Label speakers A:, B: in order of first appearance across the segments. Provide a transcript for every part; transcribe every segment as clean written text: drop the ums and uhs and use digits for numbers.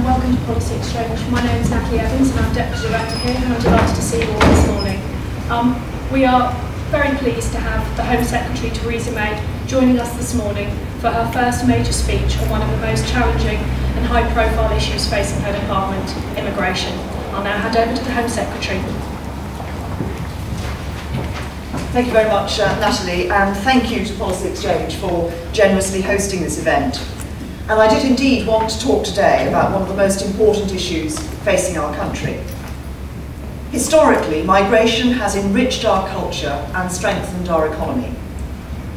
A: and welcome to Policy Exchange. My name is Natalie Evans and I'm Deputy Director here, and I'm delighted to see you all this morning. We are very pleased to have the Home Secretary Theresa May joining us this morning for her first major speech on one of the most challenging and high-profile issues facing her department, immigration. I'll now hand over to the Home Secretary.
B: Thank you very much, Natalie, and thank you to Policy Exchange for generously hosting this event. And I did indeed want to talk today about one of the most important issues facing our country. Historically, migration has enriched our culture and strengthened our economy.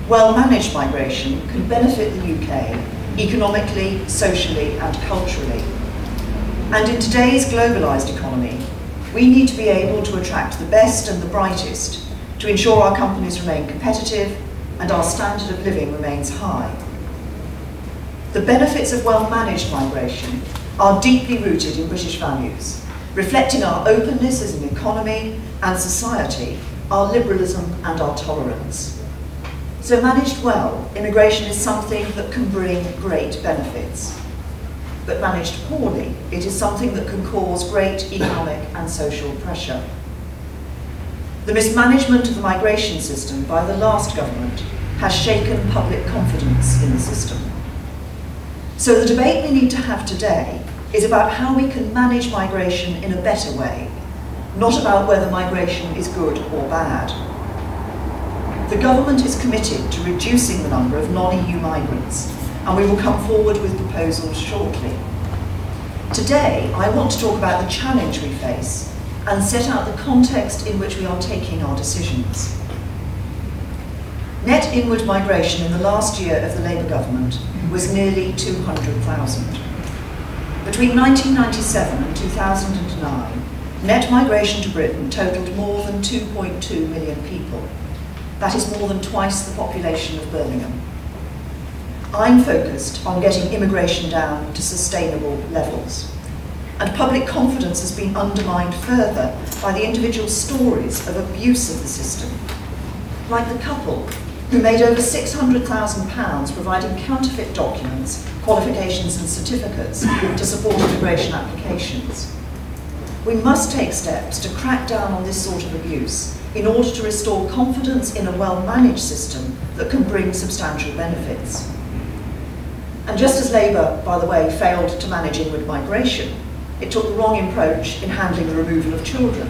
B: Well-managed migration can benefit the UK economically, socially, and culturally. And in today's globalised economy, we need to be able to attract the best and the brightest to ensure our companies remain competitive and our standard of living remains high. The benefits of well-managed migration are deeply rooted in British values, reflecting our openness as an economy and society, our liberalism and our tolerance. So managed well, immigration is something that can bring great benefits. But managed poorly, it is something that can cause great economic and social pressure. The mismanagement of the migration system by the last government has shaken public confidence in the system. So the debate we need to have today is about how we can manage migration in a better way, not about whether migration is good or bad. The government is committed to reducing the number of non-EU migrants, and we will come forward with proposals shortly. Today, I want to talk about the challenge we face and set out the context in which we are taking our decisions. Net inward migration in the last year of the Labour government was nearly 200,000. Between 1997 and 2009, net migration to Britain totalled more than 2.2 million people. That is more than twice the population of Birmingham. I'm focused on getting immigration down to sustainable levels. And public confidence has been undermined further by the individual stories of abuse of the system, like the couple who made over £600,000 providing counterfeit documents, qualifications and certificates to support immigration applications. We must take steps to crack down on this sort of abuse in order to restore confidence in a well-managed system that can bring substantial benefits. And just as Labour, by the way, failed to manage inward migration, it took the wrong approach in handling the removal of children.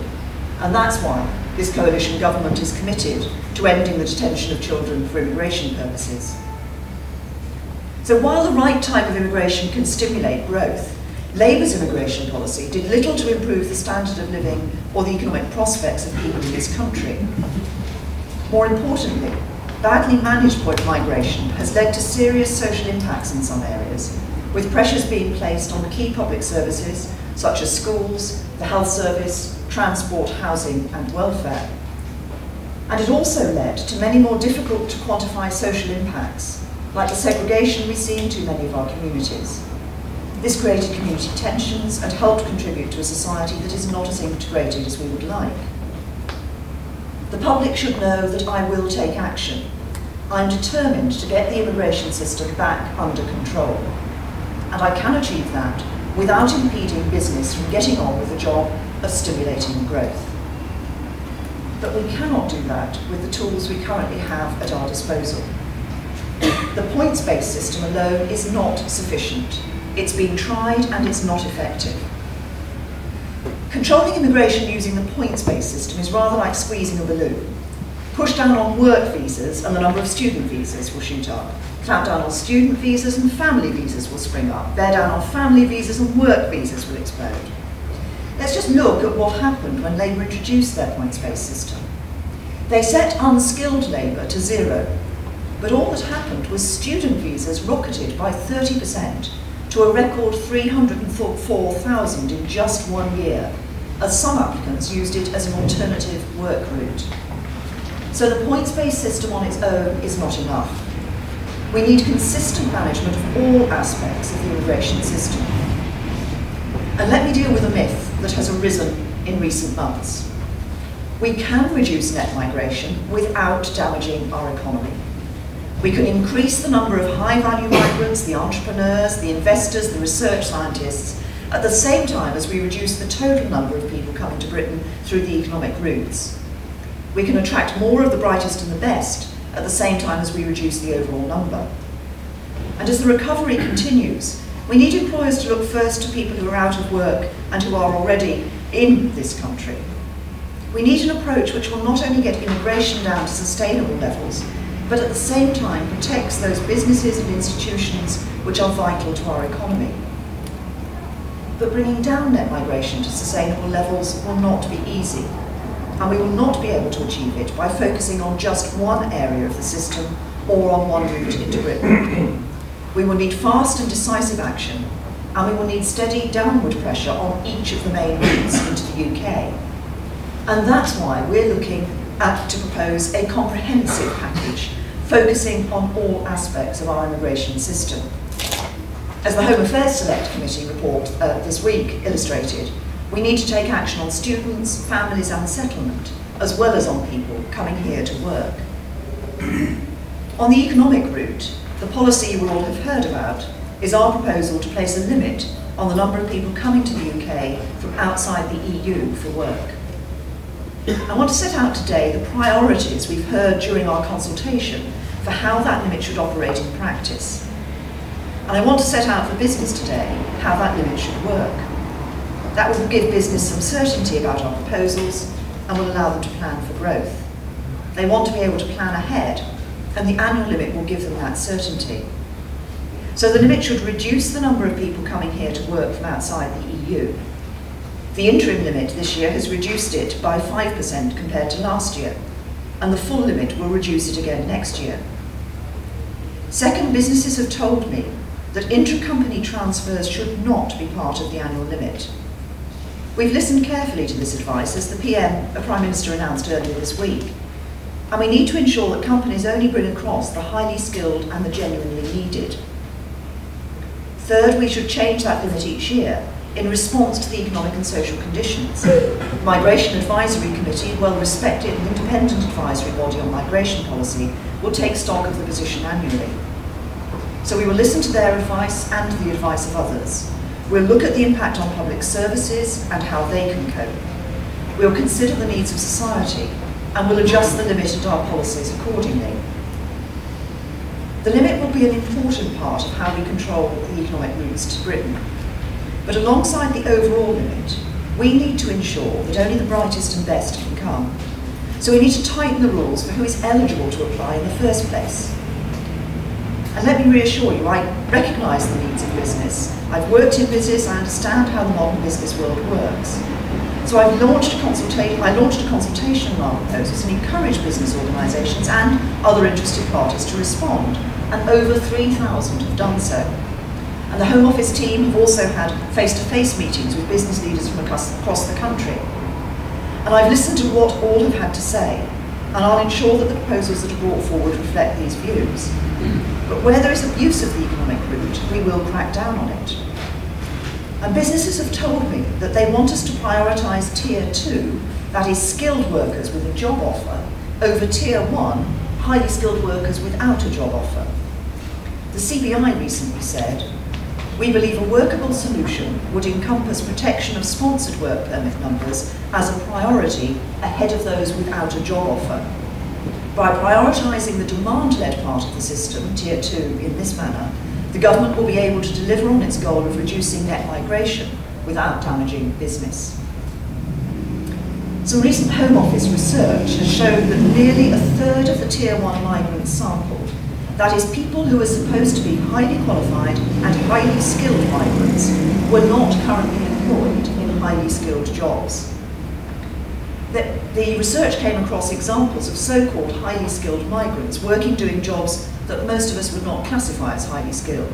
B: And that's why this coalition government is committed to ending the detention of children for immigration purposes. So while the right type of immigration can stimulate growth, Labour's immigration policy did little to improve the standard of living or the economic prospects of people in this country. More importantly, badly managed migration has led to serious social impacts in some areas, with pressures being placed on key public services such as schools, the health service, transport, housing and welfare. And it also led to many more difficult to quantify social impacts, like the segregation we see in too many of our communities. This created community tensions and helped contribute to a society that is not as integrated as we would like. The public should know that I will take action. I'm determined to get the immigration system back under control. And I can achieve that without impeding business from getting on with the job of stimulating growth. But we cannot do that with the tools we currently have at our disposal. The points-based system alone is not sufficient. It's been tried and it's not effective. Controlling immigration using the points-based system is rather like squeezing a balloon. Push down on work visas and the number of student visas will shoot up. Clamp down on student visas and family visas will spring up. Bear down on family visas and work visas will explode. Let's just look at what happened when Labour introduced their points-based system. They set unskilled labour to zero, but all that happened was student visas rocketed by 30% to a record 304,000 in just 1 year, as some applicants used it as an alternative work route. So the points-based system on its own is not enough. We need consistent management of all aspects of the immigration system. And let me deal with a myth that has arisen in recent months. We can reduce net migration without damaging our economy. We can increase the number of high-value migrants, the entrepreneurs, the investors, the research scientists, at the same time as we reduce the total number of people coming to Britain through the economic routes. We can attract more of the brightest and the best at the same time as we reduce the overall number. And as the recovery continues, we need employers to look first to people who are out of work and who are already in this country. We need an approach which will not only get immigration down to sustainable levels, but at the same time protects those businesses and institutions which are vital to our economy. But bringing down net migration to sustainable levels will not be easy, and we will not be able to achieve it by focusing on just one area of the system or on one route into Britain. We will need fast and decisive action, and we will need steady downward pressure on each of the main routes into the UK. And that's why we're looking to propose a comprehensive package focusing on all aspects of our immigration system. As the Home Affairs Select Committee report this week illustrated, we need to take action on students, families and settlement, as well as on people coming here to work. On the economic route, the policy you will all have heard about is our proposal to place a limit on the number of people coming to the UK from outside the EU for work. I want to set out today the priorities we've heard during our consultation for how that limit should operate in practice. And I want to set out for business today how that limit should work. That will give business some certainty about our proposals and will allow them to plan for growth. They want to be able to plan ahead, and the annual limit will give them that certainty. So the limit should reduce the number of people coming here to work from outside the EU. The interim limit this year has reduced it by 5% compared to last year, and the full limit will reduce it again next year. Second, businesses have told me that intra-company transfers should not be part of the annual limit. We've listened carefully to this advice as the Prime Minister announced earlier this week, and we need to ensure that companies only bring across the highly skilled and the genuinely needed. Third, we should change that limit each year in response to the economic and social conditions. The Migration Advisory Committee, a well-respected and independent advisory body on migration policy, will take stock of the position annually. So we will listen to their advice and the advice of others. We'll look at the impact on public services and how they can cope. We'll consider the needs of society and we'll adjust the limit and our policies accordingly. The limit will be an important part of how we control the economic routes to Britain. But alongside the overall limit, we need to ensure that only the brightest and best can come. So we need to tighten the rules for who is eligible to apply in the first place. And let me reassure you, I recognise the needs of business. I've worked in business, I understand how the modern business world works. So I launched a consultation on our proposals and encouraged business organisations and other interested parties to respond, and over 3,000 have done so. And the Home Office team have also had face-to-face meetings with business leaders from across the country. And I've listened to what all have had to say, and I'll ensure that the proposals that are brought forward reflect these views. But where there is abuse of the economic route, we will crack down on it. And businesses have told me that they want us to prioritise Tier 2, that is skilled workers with a job offer, over Tier 1, highly skilled workers without a job offer. The CBI recently said, "We believe a workable solution would encompass protection of sponsored work permit numbers as a priority ahead of those without a job offer. By prioritising the demand-led part of the system, Tier 2, in this manner, the government will be able to deliver on its goal of reducing net migration without damaging business." Some recent Home Office research has shown that nearly a third of the Tier 1 migrants sampled, that is, people who are supposed to be highly qualified and highly skilled migrants, were not currently employed in highly skilled jobs. The research came across examples of so-called highly skilled migrants working doing jobs that most of us would not classify as highly skilled.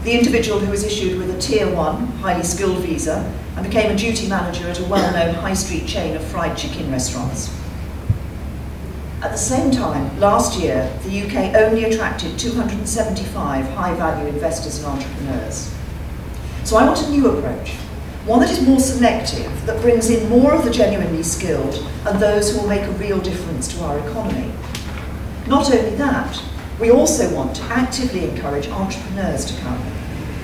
B: The individual who was issued with a Tier 1 highly skilled visa and became a duty manager at a well-known high street chain of fried chicken restaurants. At the same time, last year, the UK only attracted 275 high-value investors and entrepreneurs. So I want a new approach, one that is more selective, that brings in more of the genuinely skilled and those who will make a real difference to our economy. Not only that, we also want to actively encourage entrepreneurs to come.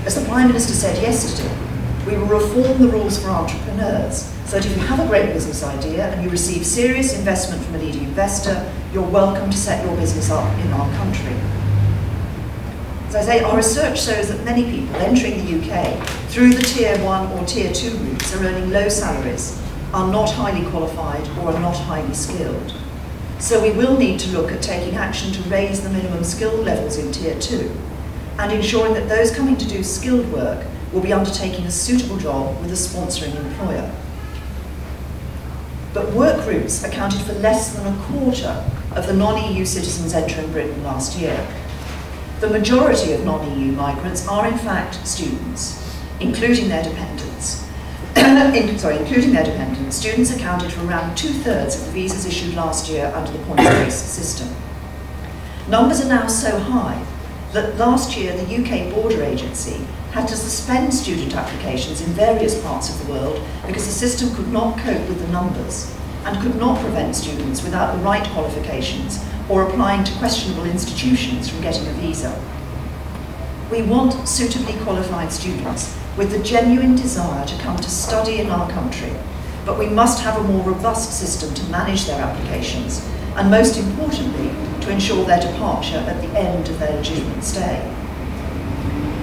B: As the Prime Minister said yesterday, We will reform the rules for entrepreneurs, so that if you have a great business idea and you receive serious investment from a leading investor, you're welcome to set your business up in our country. As I say, our research shows that many people entering the UK through the Tier 1 or Tier 2 routes are earning low salaries, are not highly qualified, or are not highly skilled. So we will need to look at taking action to raise the minimum skill levels in Tier 2 and ensuring that those coming to do skilled work will be undertaking a suitable job with a sponsoring employer. But work routes accounted for less than a quarter of the non-EU citizens entering Britain last year. The majority of non-EU migrants are in fact students, including their dependents. Including their dependents, students accounted for around 2/3 of the visas issued last year under the points-based system. Numbers are now so high that last year the UK Border Agency had to suspend student applications in various parts of the world because the system could not cope with the numbers and could not prevent students without the right qualifications or applying to questionable institutions from getting a visa. We want suitably qualified students with the genuine desire to come to study in our country, but we must have a more robust system to manage their applications and, most importantly, to ensure their departure at the end of their legitimate stay.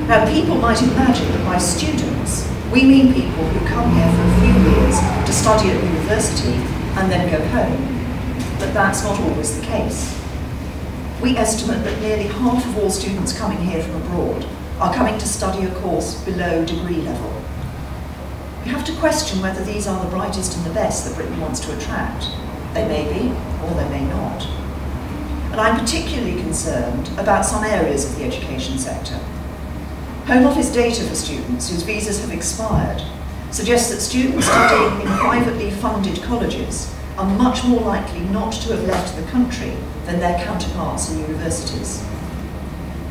B: Now, people might imagine that by students, we mean people who come here for a few years to study at university and then go home, but that's not always the case. We estimate that nearly half of all students coming here from abroad are coming to study a course below degree level. You have to question whether these are the brightest and the best that Britain wants to attract. They may be, or they may not. And I'm particularly concerned about some areas of the education sector. Home Office data for students whose visas have expired suggests that students studying in privately funded colleges are much more likely not to have left the country than their counterparts in universities.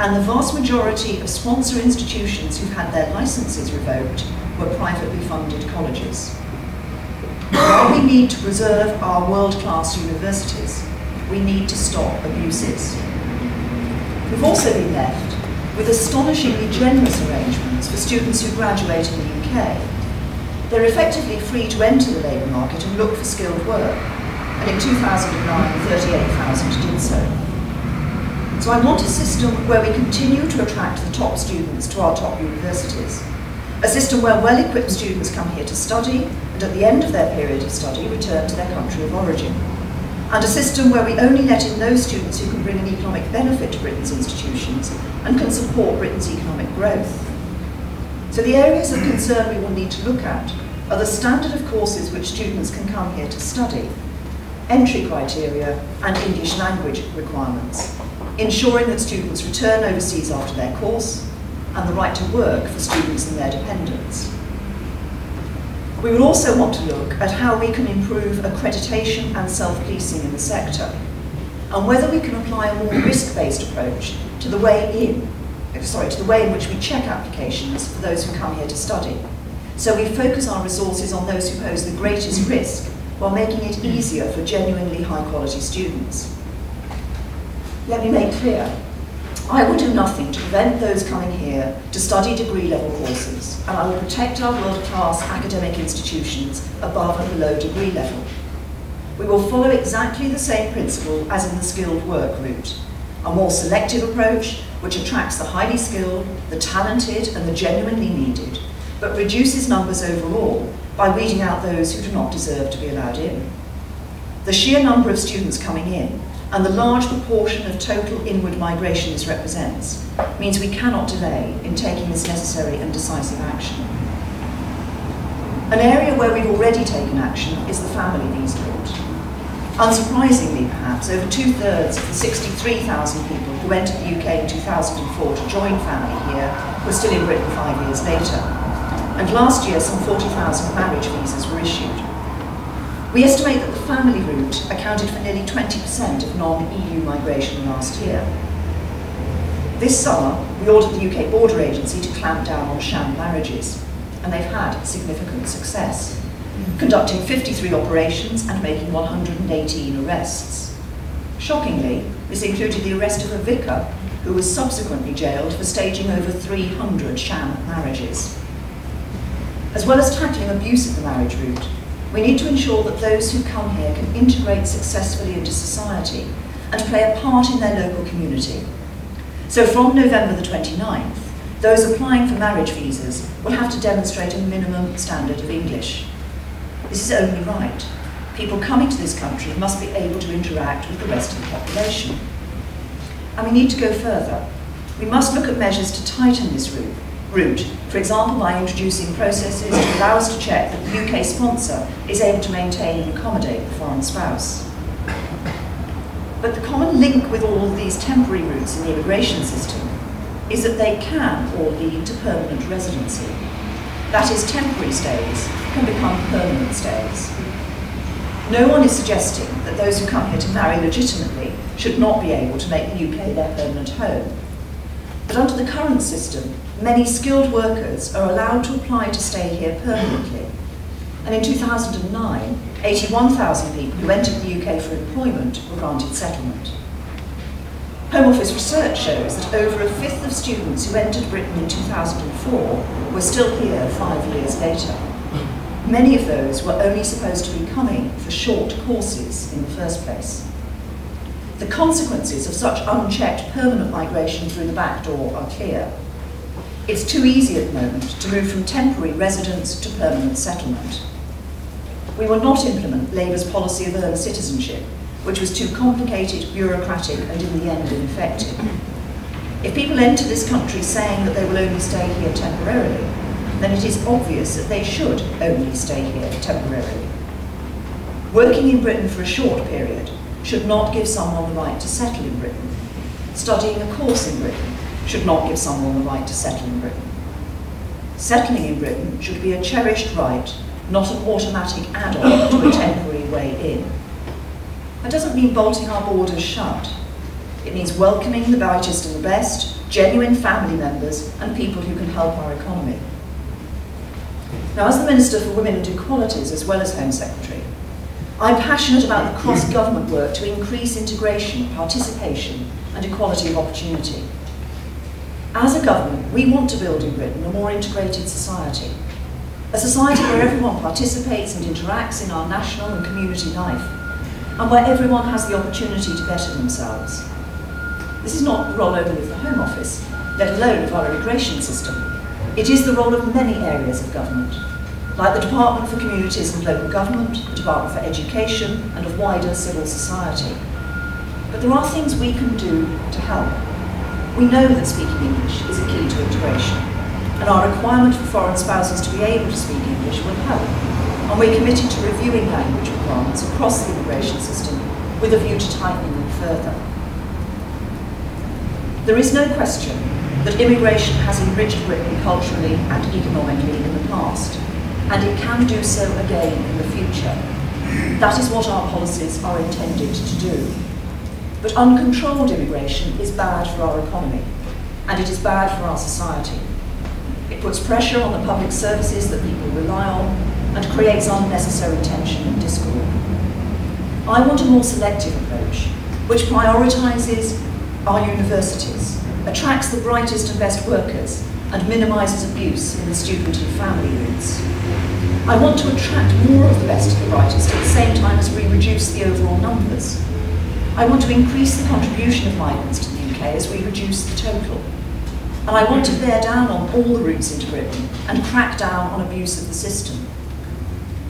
B: And the vast majority of sponsor institutions who've had their licences revoked were privately funded colleges. While we need to preserve our world-class universities, we need to stop abuses. We've also been left with astonishingly generous arrangements for students who graduate in the UK. They're effectively free to enter the labour market and look for skilled work, and in 2009, 38,000 did so. So I want a system where we continue to attract the top students to our top universities, a system where well-equipped students come here to study, and at the end of their period of study, return to their country of origin, and a system where we only let in those students who can bring an economic benefit to Britain's institutions and can support Britain's economic growth. So the areas of concern we will need to look at are the standard of courses which students can come here to study, entry criteria and English language requirements, ensuring that students return overseas after their course, and the right to work for students and their dependents. We will also want to look at how we can improve accreditation and self-policing in the sector, and whether we can apply a more risk-based approach to the way in which we check applications for those who come here to study. So we focus our resources on those who pose the greatest risk while making it easier for genuinely high-quality students. Let me make clear, I will do nothing to prevent those coming here to study degree-level courses, and I will protect our world-class academic institutions above and below degree level. We will follow exactly the same principle as in the skilled work route, a more selective approach which attracts the highly skilled, the talented and the genuinely needed, but reduces numbers overall by weeding out those who do not deserve to be allowed in. The sheer number of students coming in and the large proportion of total inward migration this represents means we cannot delay in taking this necessary and decisive action. An area where we've already taken action is the family visa route. Unsurprisingly, perhaps, over 2/3 of the 63,000 people who entered the UK in 2004 to join family here were still in Britain 5 years later. And last year, some 40,000 marriage visas were issued. We estimate that the family route accounted for nearly 20% of non-EU migration last year. This summer, we ordered the UK Border Agency to clamp down on sham marriages, and they've had significant success, conducting 53 operations and making 118 arrests. Shockingly, this included the arrest of a vicar who was subsequently jailed for staging over 300 sham marriages. As well as tackling abuse of the marriage route, we need to ensure that those who come here can integrate successfully into society and play a part in their local community. So from November the 29th, those applying for marriage visas will have to demonstrate a minimum standard of English. This is only right. People coming to this country must be able to interact with the rest of the population. And we need to go further. We must look at measures to tighten this route, for example by introducing processes to allow us to check that the UK sponsor is able to maintain and accommodate the foreign spouse. But the common link with all of these temporary routes in the immigration system is that they can all lead to permanent residency. That is, temporary stays can become permanent stays. No one is suggesting that those who come here to marry legitimately should not be able to make the UK their permanent home. But under the current system, many skilled workers are allowed to apply to stay here permanently. And in 2009, 81,000 people who entered the UK for employment were granted settlement. Home Office research shows that over a fifth of students who entered Britain in 2004 were still here 5 years later. Many of those were only supposed to be coming for short courses in the first place. The consequences of such unchecked permanent migration through the back door are clear. It's too easy at the moment to move from temporary residence to permanent settlement. We will not implement Labour's policy of earned citizenship, which was too complicated, bureaucratic, and in the end ineffective. If people enter this country saying that they will only stay here temporarily, then it is obvious that they should only stay here temporarily. Working in Britain for a short period should not give someone the right to settle in Britain. Studying a course in Britain should not give someone the right to settle in Britain. Settling in Britain should be a cherished right, not an automatic add-on to a temporary way in. That doesn't mean bolting our borders shut. It means welcoming the brightest and the best, genuine family members and people who can help our economy. Now, as the Minister for Women and Equalities, as well as Home Secretary, I'm passionate about the cross-government work to increase integration, participation and equality of opportunity. As a government, we want to build in Britain a more integrated society, a society where everyone participates and interacts in our national and community life, and where everyone has the opportunity to better themselves. This is not the role only of the Home Office, let alone of our immigration system. It is the role of many areas of government, like the Department for Communities and Local Government, the Department for Education, and of wider civil society. But there are things we can do to help. We know that speaking English is a key to integration, and our requirement for foreign spouses to be able to speak English will help. And we're committed to reviewing language requirements across the immigration system with a view to tightening them further. There is no question that immigration has enriched Britain culturally and economically in the past, and it can do so again in the future. That is what our policies are intended to do. But uncontrolled immigration is bad for our economy, and it is bad for our society. It puts pressure on the public services that people rely on, and creates unnecessary tension and discord. I want a more selective approach, which prioritises our universities, attracts the brightest and best workers, and minimises abuse in the student and family routes. I want to attract more of the best and the brightest at the same time as we reduce the overall numbers. I want to increase the contribution of migrants to the UK as we reduce the total. And I want to bear down on all the routes into Britain and crack down on abuse of the system.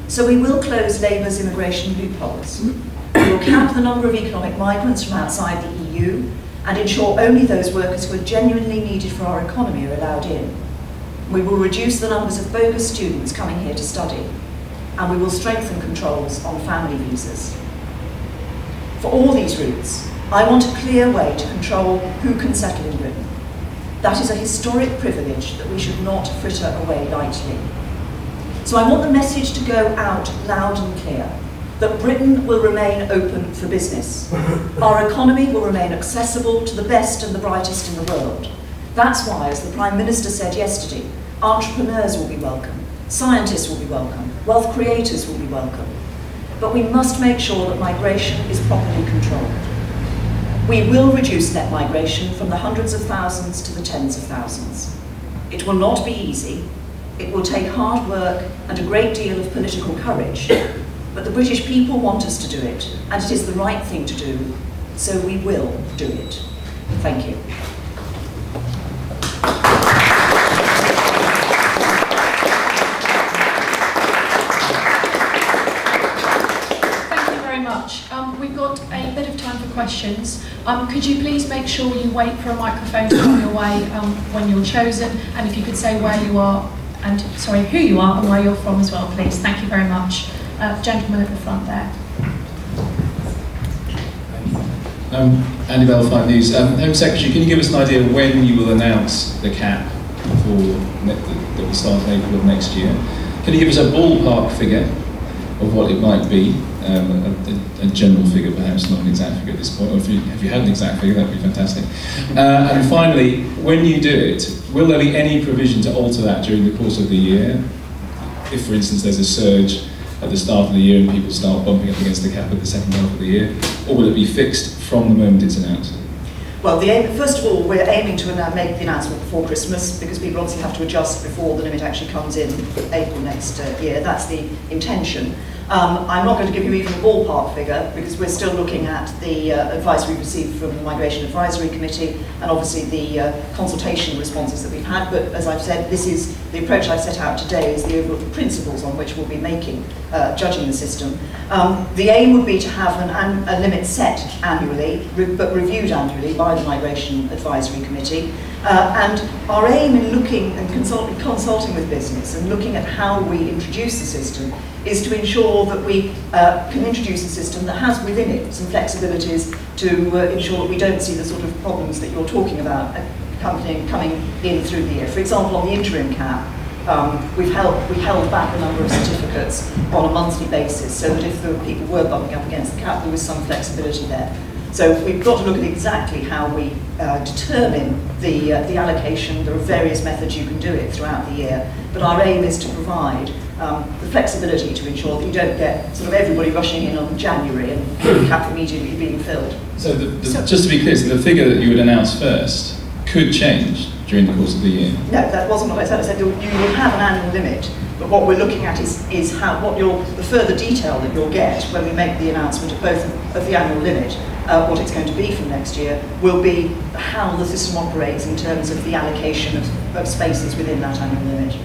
B: So we will close Labour's immigration loopholes. We will cap the number of economic migrants from outside the EU and ensure only those workers who are genuinely needed for our economy are allowed in. We will reduce the numbers of bogus students coming here to study, and we will strengthen controls on family visas. For all these routes, I want a clear way to control who can settle in Britain. That is a historic privilege that we should not fritter away lightly. So I want the message to go out loud and clear, that Britain will remain open for business. Our economy will remain accessible to the best and the brightest in the world. That's why, as the Prime Minister said yesterday, entrepreneurs will be welcome, scientists will be welcome, wealth creators will be welcome. But we must make sure that migration is properly controlled. We will reduce net migration from the hundreds of thousands to the tens of thousands. It will not be easy. It will take hard work and a great deal of political courage, but the British people want us to do it, and it is the right thing to do, so we will do it. Thank you.
A: We've got a bit of time for questions. Could you please make sure you wait for a microphone to come your way when you're chosen, and if you could say where you are and, sorry, who you are and where you're from as well, please. Thank you very much. Gentleman at the front there.
C: Andy Bell, 5 News. Home Secretary, can you give us an idea when you will announce the cap that will start in April of next year? Can you give us a ballpark figure of what it might be? A general figure, perhaps, not an exact figure at this point, or if you had an exact figure, that would be fantastic. And finally, when you do it, will there be any provision to alter that during the course of the year? If, for instance, there's a surge at the start of the year and people start bumping up against the cap at the second half of the year, or will it be fixed from the moment it's announced?
B: Well, first of all, we're aiming to make the announcement before Christmas, because people obviously have to adjust before the limit actually comes in April next year. That's the intention. I'm not going to give you even a ballpark figure, because we're still looking at the advice we've received from the Migration Advisory Committee and obviously the consultation responses that we've had. But as I've said, this is the approach I've set out today is the overall principles on which we'll be judging the system. The aim would be to have a limit set annually, but reviewed annually by the Migration Advisory Committee. And our aim in looking and consulting with business and looking at how we introduce the system is to ensure that we can introduce a system that has within it some flexibilities to ensure that we don't see the sort of problems that you're talking about coming in through the year. For example, on the interim cap, we held back a number of certificates on a monthly basis so that if the people were bumping up against the cap, there was some flexibility there. So we've got to look at exactly how we determine the allocation. There are various methods you can do it throughout the year, but our aim is to provide the flexibility to ensure that you don't get sort of everybody rushing in on January and the cap immediately being filled.
C: So, just to be clear, so the figure that you would announce first could change during the course of the year?
B: No, that wasn't what I said. I said you will have an annual limit, but what we're looking at is the further detail that you'll get when we make the announcement of both of the annual limit. What it's going to be from next year will be how the system operates in terms of the allocation of spaces within that annual limit.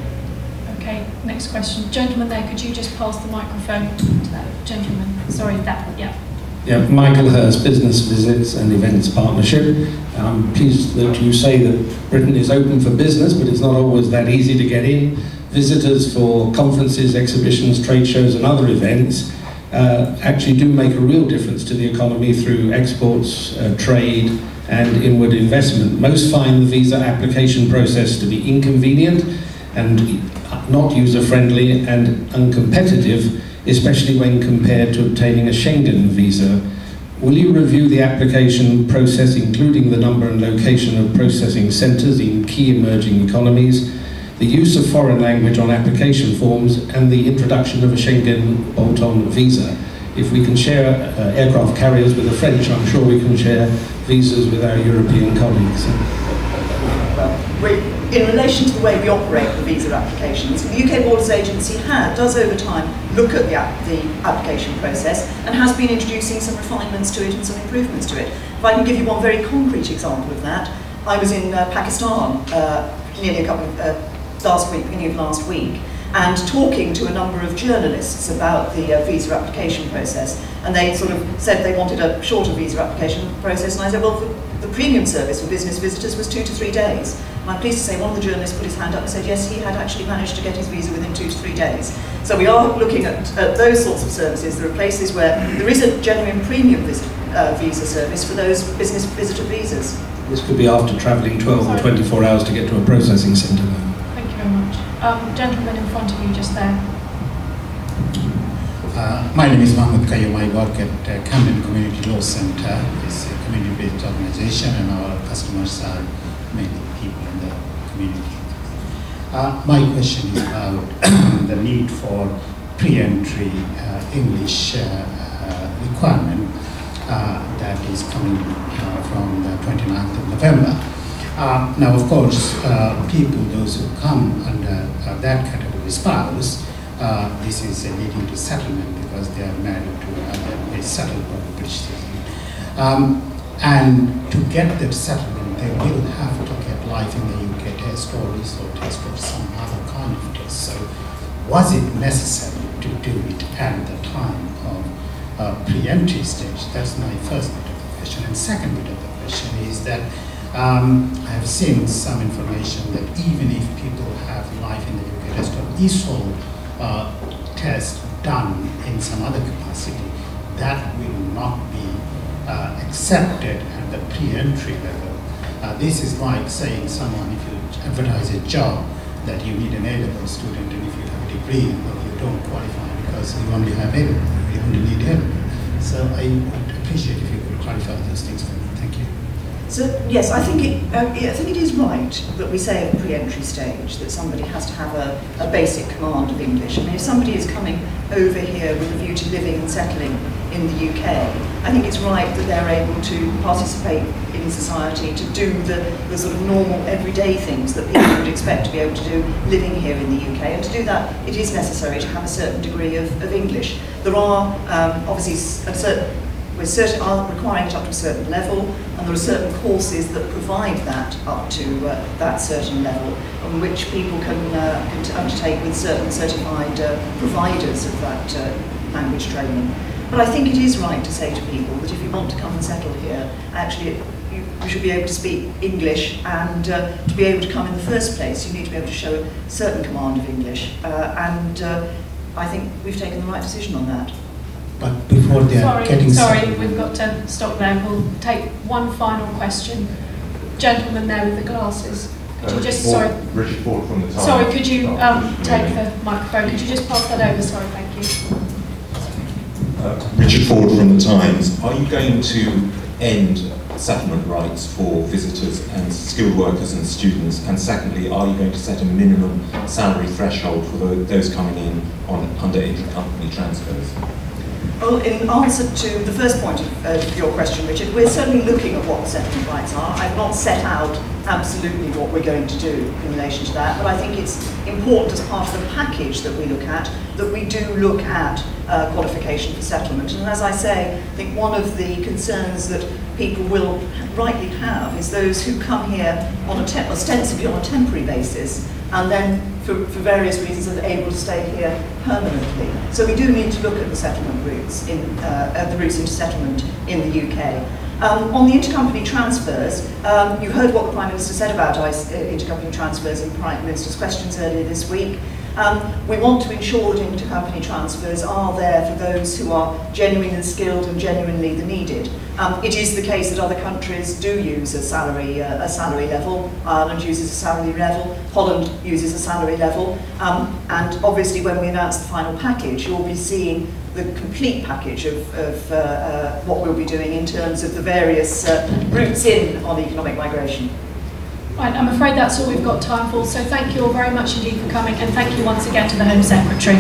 A: Okay, next question. Gentleman there, could you just pass the microphone to that gentleman? Sorry, that one, yeah.
D: Yeah, Michael Hurst, Business Visits and Events Partnership. I'm pleased that you say that Britain is open for business, but it's not always that easy to get in. Visitors for conferences, exhibitions, trade shows and other events actually do make a real difference to the economy through exports, trade and inward investment. Most find the visa application process to be inconvenient and not user-friendly and uncompetitive, especially when compared to obtaining a Schengen visa. Will you review the application process, including the number and location of processing centres in key emerging economies, the use of foreign language on application forms, and the introduction of a Schengen bolt-on visa? If we can share aircraft carriers with the French, I'm sure we can share visas with our European colleagues.
B: Well, in relation to the way we operate the visa applications, the UK Borders Agency does over time look at the application process and has been introducing some refinements to it and some improvements to it. If I can give you one very concrete example of that, I was in Pakistan nearly beginning of last week, and talking to a number of journalists about the visa application process, and they sort of said they wanted a shorter visa application process, and I said, well, the premium service for business visitors was 2 to 3 days. And I'm pleased to say one of the journalists put his hand up and said yes, he had actually managed to get his visa within 2 to 3 days. So we are looking at those sorts of services. There are places where there is a genuine premium visa service for those business visitor visas.
D: This could be after travelling 12 or 24 hours to get to a processing centre.
A: Thank you very much. Gentleman in front of you just there.
E: My name is Mohammed Qayyum. I work at Camden Community Law Centre. It's a community-based organisation, and our customers are mainly people in the community. My question is about the need for pre-entry English requirement that is coming from the 29th of November. Now, of course, people, those who come under that category spouse, this is leading to settlement because they are married to a settled British citizen. And to get that settlement, they will have to get life in the UK test or resort test or some other kind of test. So was it necessary to do it at the time of pre-entry stage? That's my first bit of the question. And second bit of the question is that I have seen some information that even if people have life in the UK test or ESOL test done in some other capacity, that will not be accepted at the pre-entry level. This is like saying someone, if you advertise a job that you need an A-level student, and if you have a degree, well, you don't qualify because you only have A-level, you only need A-level. So I would appreciate if you could clarify those things for me. Thank you.
B: So yes, I think it is right that we say at the pre-entry stage that somebody has to have a basic command of English. I mean, if somebody is coming over here with a view to living and settling in the UK, I think it's right that they're able to participate in society, to do the sort of normal everyday things that people would expect to be able to do living here in the UK. And to do that, it is necessary to have a certain degree of English. There are obviously we're are requiring it up to a certain level, and there are certain courses that provide that up to that certain level, on which people can undertake with certain certified providers of that language training. But I think it is right to say to people that if you want to come and settle here, actually you should be able to speak English, and to be able to come in the first place, you need to be able to show a certain command of English. And I think we've taken the right decision on that.
E: But before they are getting
A: settled, we've got to stop there. We'll take one final question. Gentleman there with the glasses. Could you just,
F: Richard Ford from the Times.
A: Sorry, could you take the microphone? Could you just pass that over? Sorry, thank you.
F: Richard Ford from the Times. Are you going to end settlement rights for visitors and skilled workers and students? And secondly, are you going to set a minimum salary threshold for those coming in under intercompany transfers?
B: Well, in answer to the first point of your question, Richard, we're certainly looking at what the settlement rights are. I've not set out absolutely what we're going to do in relation to that, but I think it's important as part of the package that we look at, that we do look at qualification for settlement. And as I say, I think one of the concerns that people will rightly have is those who come here on ostensibly on a temporary basis, and then for various reasons are able to stay here permanently. So we do need to look at the settlement routes, the routes into settlement in the UK. On the intercompany transfers, you heard what the Prime Minister said about intercompany transfers in Prime Minister's questions earlier this week. We want to ensure that intercompany transfers are there for those who are genuinely skilled and genuinely the needed. It is the case that other countries do use a salary level. Ireland uses a salary level, Holland uses a salary level, and obviously when we announce the final package, you'll be seeing the complete package of what we'll be doing in terms of the various routes in on economic migration.
A: Right, I'm afraid that's all we've got time for, so thank you all very much indeed for coming, and thank you once again to the Home Secretary.